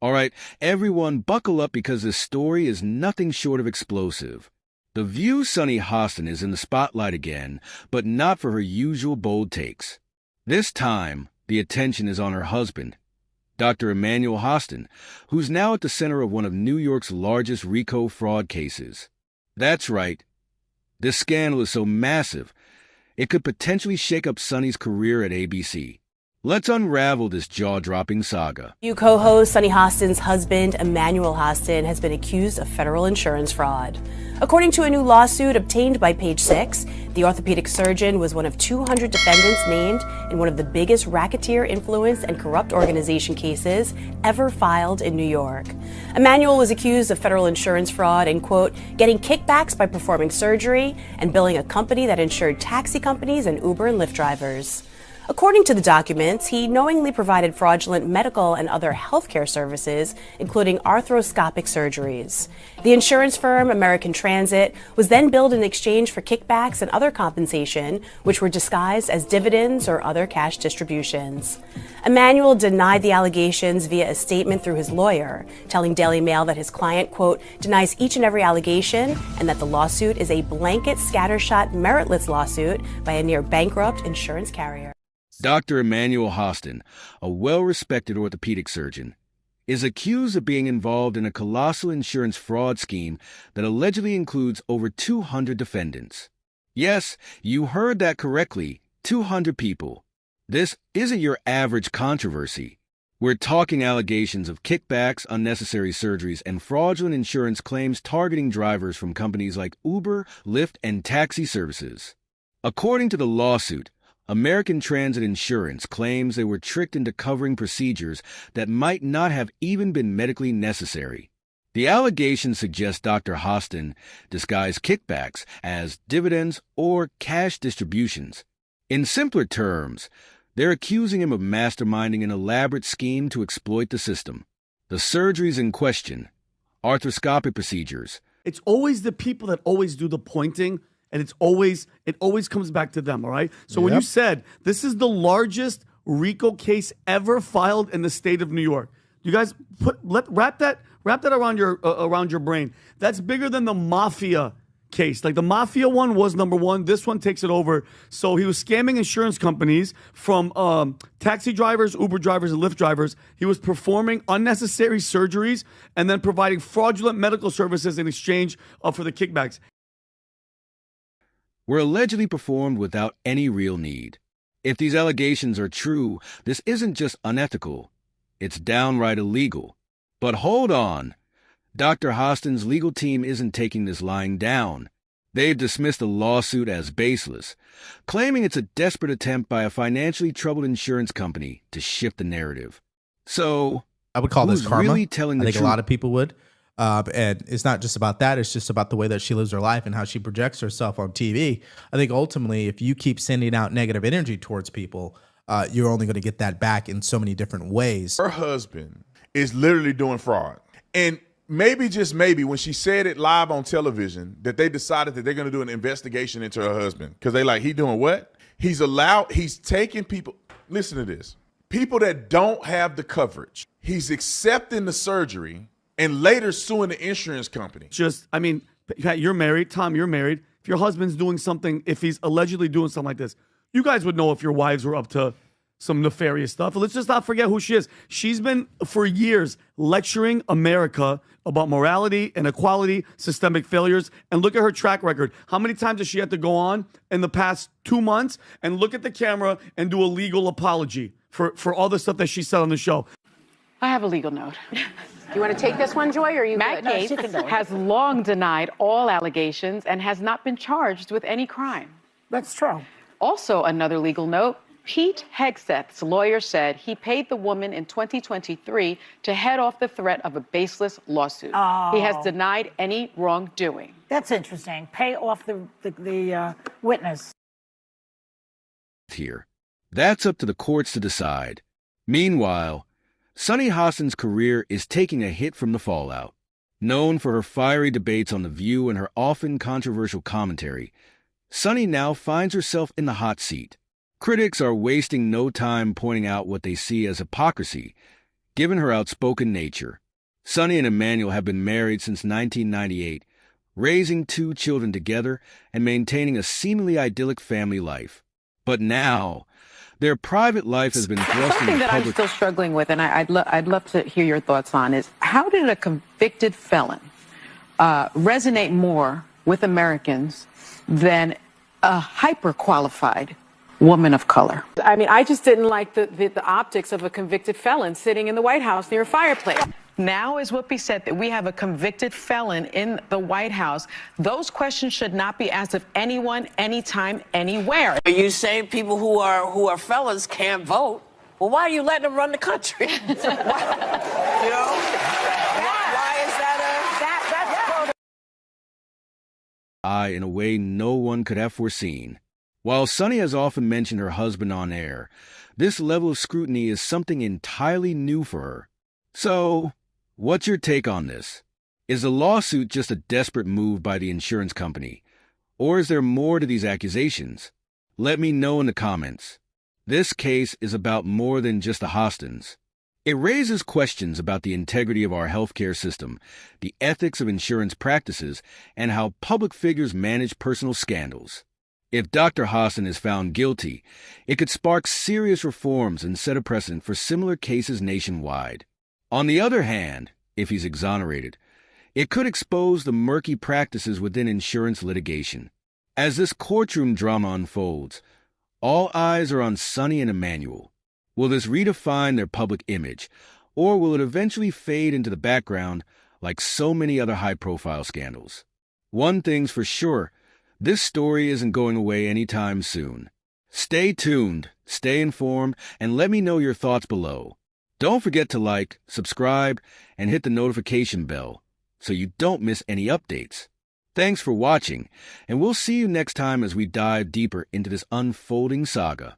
All right, everyone buckle up because this story is nothing short of explosive. The View's Sunny Hostin is in the spotlight again, but not for her usual bold takes. This time, the attention is on her husband, Dr. Emmanuel Hostin, who's now at the center of one of New York's largest RICO fraud cases. That's right. This scandal is so massive, it could potentially shake up Sunny's career at ABC. Let's unravel this jaw-dropping saga. You co-host Sunny Hostin's husband, Emmanuel Hostin, has been accused of federal insurance fraud. According to a new lawsuit obtained by Page Six, the orthopedic surgeon was one of 200 defendants named in one of the biggest racketeer influenced and corrupt organization cases ever filed in New York. Emmanuel was accused of federal insurance fraud and, quote, getting kickbacks by performing surgery and billing a company that insured taxi companies and Uber and Lyft drivers. According to the documents, he knowingly provided fraudulent medical and other healthcare services, including arthroscopic surgeries. The insurance firm, American Transit, was then billed in exchange for kickbacks and other compensation, which were disguised as dividends or other cash distributions. Emmanuel denied the allegations via a statement through his lawyer, telling Daily Mail that his client, quote, denies each and every allegation and that the lawsuit is a blanket scattershot meritless lawsuit by a near bankrupt insurance carrier. Dr. Emmanuel Hostin, a well-respected orthopedic surgeon, is accused of being involved in a colossal insurance fraud scheme that allegedly includes over 200 defendants. Yes, you heard that correctly, 200 people. This isn't your average controversy. We're talking allegations of kickbacks, unnecessary surgeries, and fraudulent insurance claims targeting drivers from companies like Uber, Lyft, and taxi services. According to the lawsuit, American Transit Insurance claims they were tricked into covering procedures that might not have even been medically necessary. The allegations suggest Dr. Hostin disguised kickbacks as dividends or cash distributions. In simpler terms, they're accusing him of masterminding an elaborate scheme to exploit the system. The surgeries in question, arthroscopic procedures. It's always the people that always do the pointing. And it always comes back to them, all right? So when you said this is the largest RICO case ever filed in the state of New York, you guys wrap that around your brain. That's bigger than the mafia case. Like the mafia one was number one. This one takes it over. So he was scamming insurance companies from taxi drivers, Uber drivers, and Lyft drivers. He was performing unnecessary surgeries and then providing fraudulent medical services in exchange for the kickbacks. Were allegedly performed without any real need. If these allegations are true, this isn't just unethical, it's downright illegal. But hold on, Dr. Hostin's legal team isn't taking this lying down. They've dismissed the lawsuit as baseless, claiming it's a desperate attempt by a financially troubled insurance company to shift the narrative. So, I would call this karma. Really telling the I think truth? a lot of people would. And it's not just about that. It's just about the way that she lives her life and how she projects herself on TV. I think ultimately, if you keep sending out negative energy towards people, you're only going to get that back in so many different ways. Her husband is literally doing fraud. And maybe, just maybe, when she said it live on television, that they decided that they're going to do an investigation into her husband. Because they like, he doing what? He's taking people, listen to this, people that don't have the coverage. He's accepting the surgery and later suing the insurance company. Pat, you're married. Tom, you're married. If your husband's doing something, if he's allegedly doing something like this, you guys would know if your wives were up to some nefarious stuff. But let's just not forget who she is. She's been, for years, lecturing America about morality, inequality, systemic failures. And look at her track record. How many times does she have to go on in the past 2 months and look at the camera and do a legal apology for all the stuff that she said on the show? I have a legal note. Do you want to take this one, Joy, or are you Matt good? Gaetz has long denied all allegations and has not been charged with any crime. That's true. Also, another legal note, Pete Hegseth's lawyer said he paid the woman in 2023 to head off the threat of a baseless lawsuit. Oh. He has denied any wrongdoing. That's interesting. Pay off the witness. Here. That's up to the courts to decide. Meanwhile, Sunny Hostin's career is taking a hit from the fallout. Known for her fiery debates on The View and her often controversial commentary, Sunny now finds herself in the hot seat. Critics are wasting no time pointing out what they see as hypocrisy, given her outspoken nature. Sunny and Emmanuel have been married since 1998, raising 2 children together and maintaining a seemingly idyllic family life. But now, their private life has been thrust Something into that I'm public. still struggling with, and I'd love to hear your thoughts on, is how did a convicted felon resonate more with Americans than a hyper-qualified woman of color? I mean, I just didn't like the optics of a convicted felon sitting in the White House near a fireplace. Now, as Whoopi said, that we have a convicted felon in the White House. Those questions should not be asked of anyone, anytime, anywhere. Are you saying people who are felons can't vote? Well, why are you letting them run the country? Why is that In a way no one could have foreseen. While Sunny has often mentioned her husband on air, this level of scrutiny is something entirely new for her. So, what's your take on this? Is the lawsuit just a desperate move by the insurance company? Or is there more to these accusations? Let me know in the comments. This case is about more than just the Hostins. It raises questions about the integrity of our healthcare system, the ethics of insurance practices, and how public figures manage personal scandals. If Dr. Hostin is found guilty, it could spark serious reforms and set a precedent for similar cases nationwide. On the other hand, if he's exonerated, it could expose the murky practices within insurance litigation. As this courtroom drama unfolds, all eyes are on Sunny and Emmanuel. Will this redefine their public image, or will it eventually fade into the background like so many other high-profile scandals? One thing's for sure, this story isn't going away anytime soon. Stay tuned, stay informed, and let me know your thoughts below. Don't forget to like, subscribe, and hit the notification bell so you don't miss any updates. Thanks for watching, and we'll see you next time as we dive deeper into this unfolding saga.